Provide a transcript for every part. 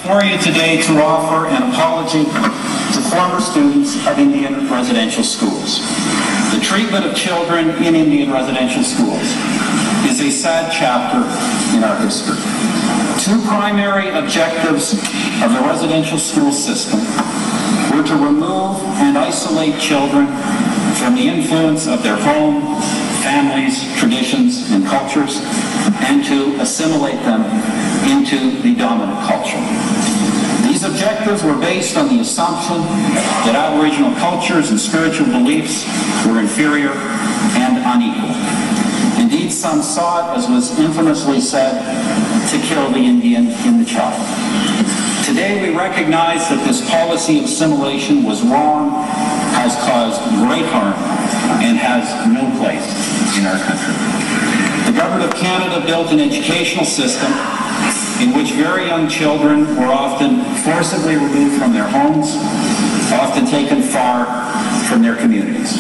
before you today to offer an apology to former students of Indian residential schools. The treatment of children in Indian residential schools is a sad chapter in our history. Two primary objectives of the residential school system were to remove and isolate children from the influence of their home, families, traditions, and cultures, and to assimilate them into the dominant culture. These objectives were based on the assumption that Aboriginal cultures and spiritual beliefs were inferior and unequal. Indeed, some saw it, as was infamously said, to kill the Indian in the child. Today we recognize that this policy of assimilation was wrong, has caused great harm, and has no place in our country. The Government of Canada built an educational system in which very young children were often forcibly removed from their homes, often taken far from their communities.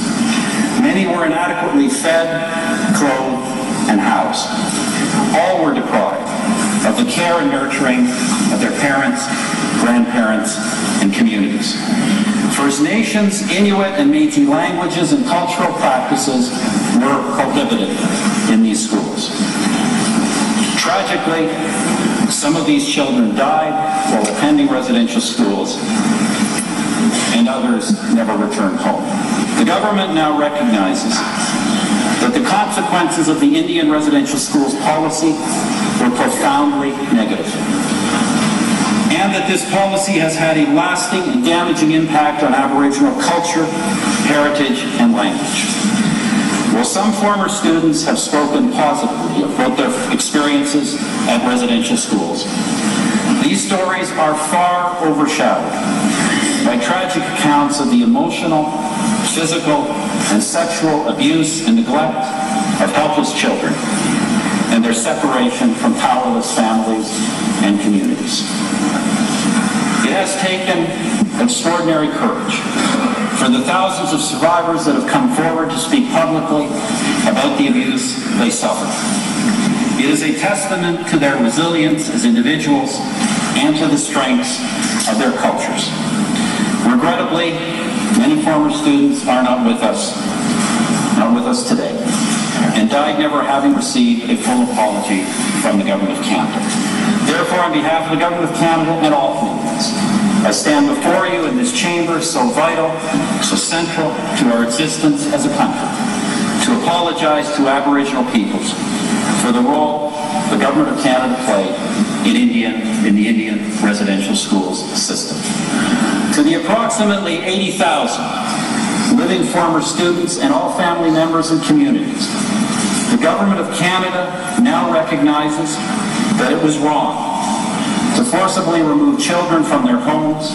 Many were inadequately fed, clothed, and housed. All were deprived of the care and nurturing of their parents, grandparents, and communities. First Nations, Inuit, and Métis languages and cultural practices were prohibited in these schools. Tragically, some of these children died while attending residential schools, and others never returned home. The government now recognizes that the consequences of the Indian residential schools policy were profoundly negative, and that this policy has had a lasting and damaging impact on Aboriginal culture, heritage, and language. While some former students have spoken positively about their experiences at residential schools, these stories are far overshadowed by tragic accounts of the emotional, physical, and sexual abuse and neglect of helpless children and their separation from powerless families and communities. It has taken extraordinary courage for the thousands of survivors that have come forward to speak publicly about the abuse they suffered. It is a testament to their resilience as individuals and to the strengths of their cultures. Regrettably, many former students are not with us today, and died never having received a full apology from the Government of Canada. Therefore, on behalf of the Government of Canada and all Canadians, I stand before you in this chamber so vital, so central to our existence as a country, to apologize to Aboriginal peoples for the role the Government of Canada played in the Indian residential schools system. To the approximately 80,000 living former students and all family members and communities, the Government of Canada now recognizes that it was wrong to forcibly remove children from their homes,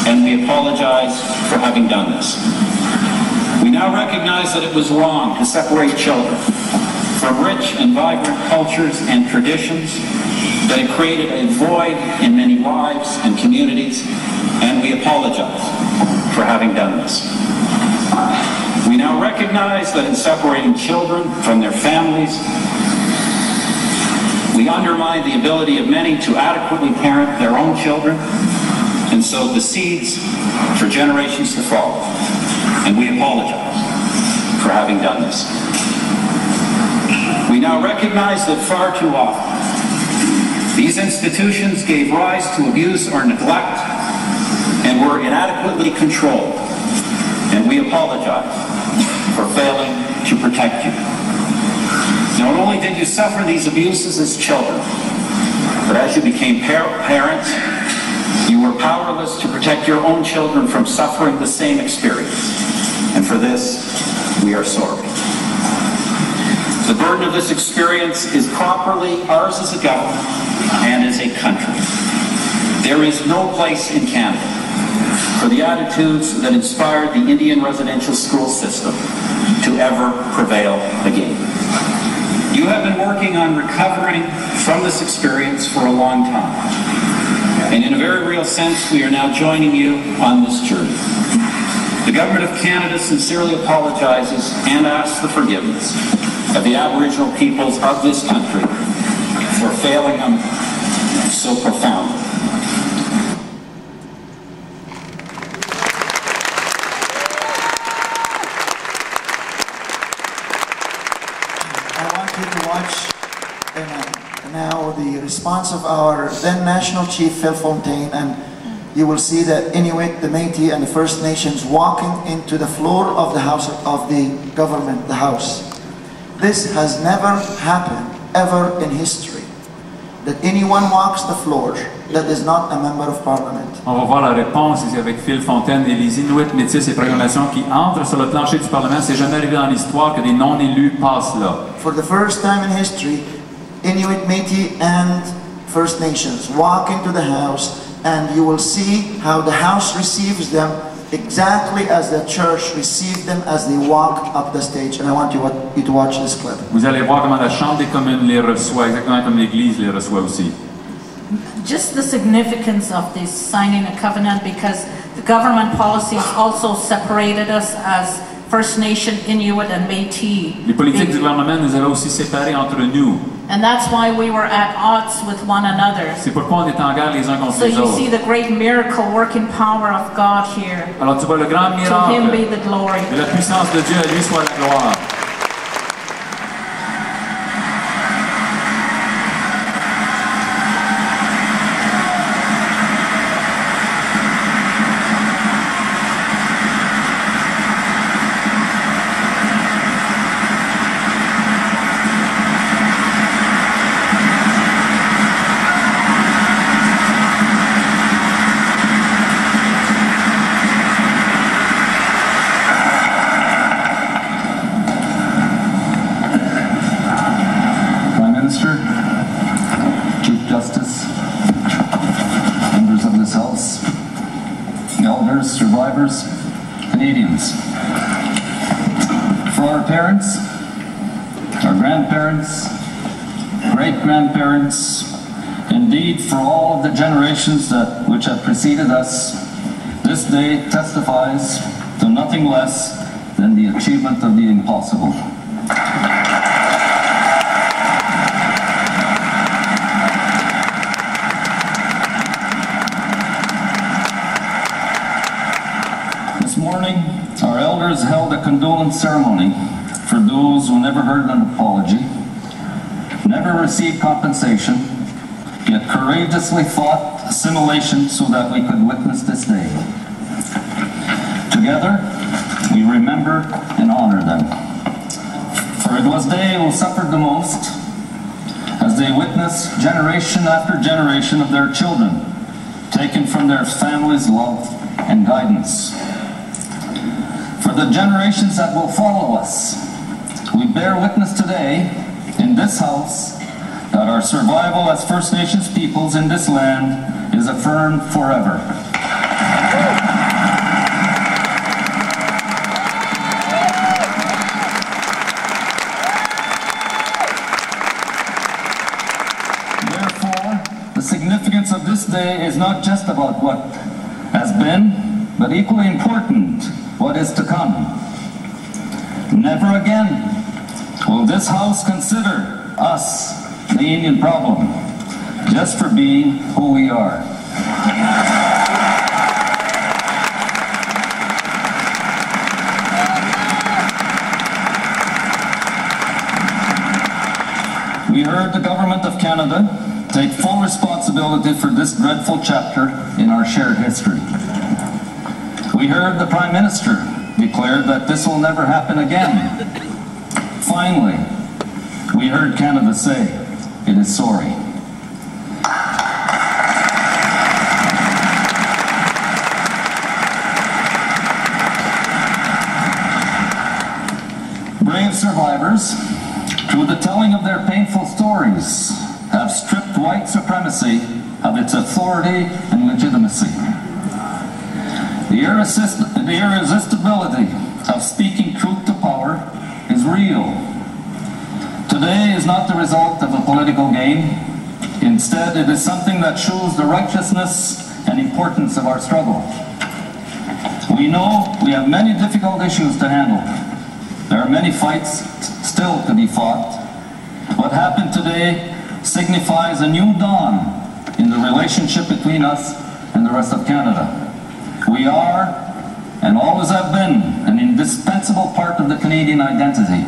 and we apologize for having done this. We now recognize that it was wrong to separate children from rich and vibrant cultures and traditions, that it created a void in many lives and communities, and we apologize for having done this. We now recognize that in separating children from their families, we undermine the ability of many to adequately parent their own children and sow the seeds for generations to follow. And we apologize for having done this. We now recognize that far too often these institutions gave rise to abuse or neglect and were inadequately controlled. And we apologize for failing to protect you. Not only did you suffer these abuses as children, but as you became parents, you were powerless to protect your own children from suffering the same experience. And for this, we are sorry. The burden of this experience is properly ours as a government and as a country. There is no place in Canada for the attitudes that inspired the Indian residential school system to ever prevail again. You have been working on recovering from this experience for a long time. And in a very real sense, we are now joining you on this journey. The Government of Canada sincerely apologizes and asks the forgiveness of the Aboriginal peoples of this country for failing them so profoundly. our then National Chief Phil Fontaine, and you will see the Inuit, the Métis, and the First Nations walking into the floor of the House of the government, the House. This has never happened ever in history, that anyone walks the floor that is not a member of Parliament. On va voir la réponse ici avec Phil Fontaine et les Inuits, Métis et Premières Nations qui entrent sur le plancher du Parlement. C'est jamais arrivé dans l'histoire que des non-élus passent là. For the first time in history, Inuit, Métis, and First Nations walk into the House, and you will see how the House receives them exactly as the church received them as they walk up the stage. And I want you to watch this clip. Vous allez voir comment la Chambre des communes les reçoit, exactement comme l'Église les reçoit aussi. Just the significance of this signing a covenant, because the government policies also separated us as First Nation, Inuit and Métis. Les politiques du gouvernement nous avaient aussi séparés entre nous. And that's why we were at odds with one another. C'est pourquoi on est en guerre les uns contre So les you autres. see the great miracle working power of God here. Alors tu vois le grand To miracle Him be the glory. de la puissance de Dieu, à lui soit la gloire. Survivors, Canadians. For our parents, our grandparents, great-grandparents, indeed for all of the generations which have preceded us, this day testifies to nothing less than the achievement of the impossible. This morning, our elders held a condolence ceremony for those who never heard an apology, never received compensation, yet courageously fought assimilation so that we could witness this day. Together, we remember and honor them. For it was they who suffered the most as they witnessed generation after generation of their children taken from their families' love and guidance. For the generations that will follow us, we bear witness today in this house that our survival as First Nations peoples in this land is affirmed forever. Therefore, the significance of this day is not just about what has been, but equally important, what is to come. Never again will this house consider us the Indian problem, just for being who we are. We heard the Government of Canada take full responsibility for this dreadful chapter in our shared history. We heard the Prime Minister declare that this will never happen again. Finally, we heard Canada say it is sorry. Brave survivors, through the telling of their painful stories, have stripped white supremacy of its authority and legitimacy. The irresistibility of speaking truth to power is real. Today is not the result of a political game. Instead, it is something that shows the righteousness and importance of our struggle. We know we have many difficult issues to handle. There are many fights still to be fought. What happened today signifies a new dawn in the relationship between us and the rest of Canada. We are, and always have been, an indispensable part of the Canadian identity.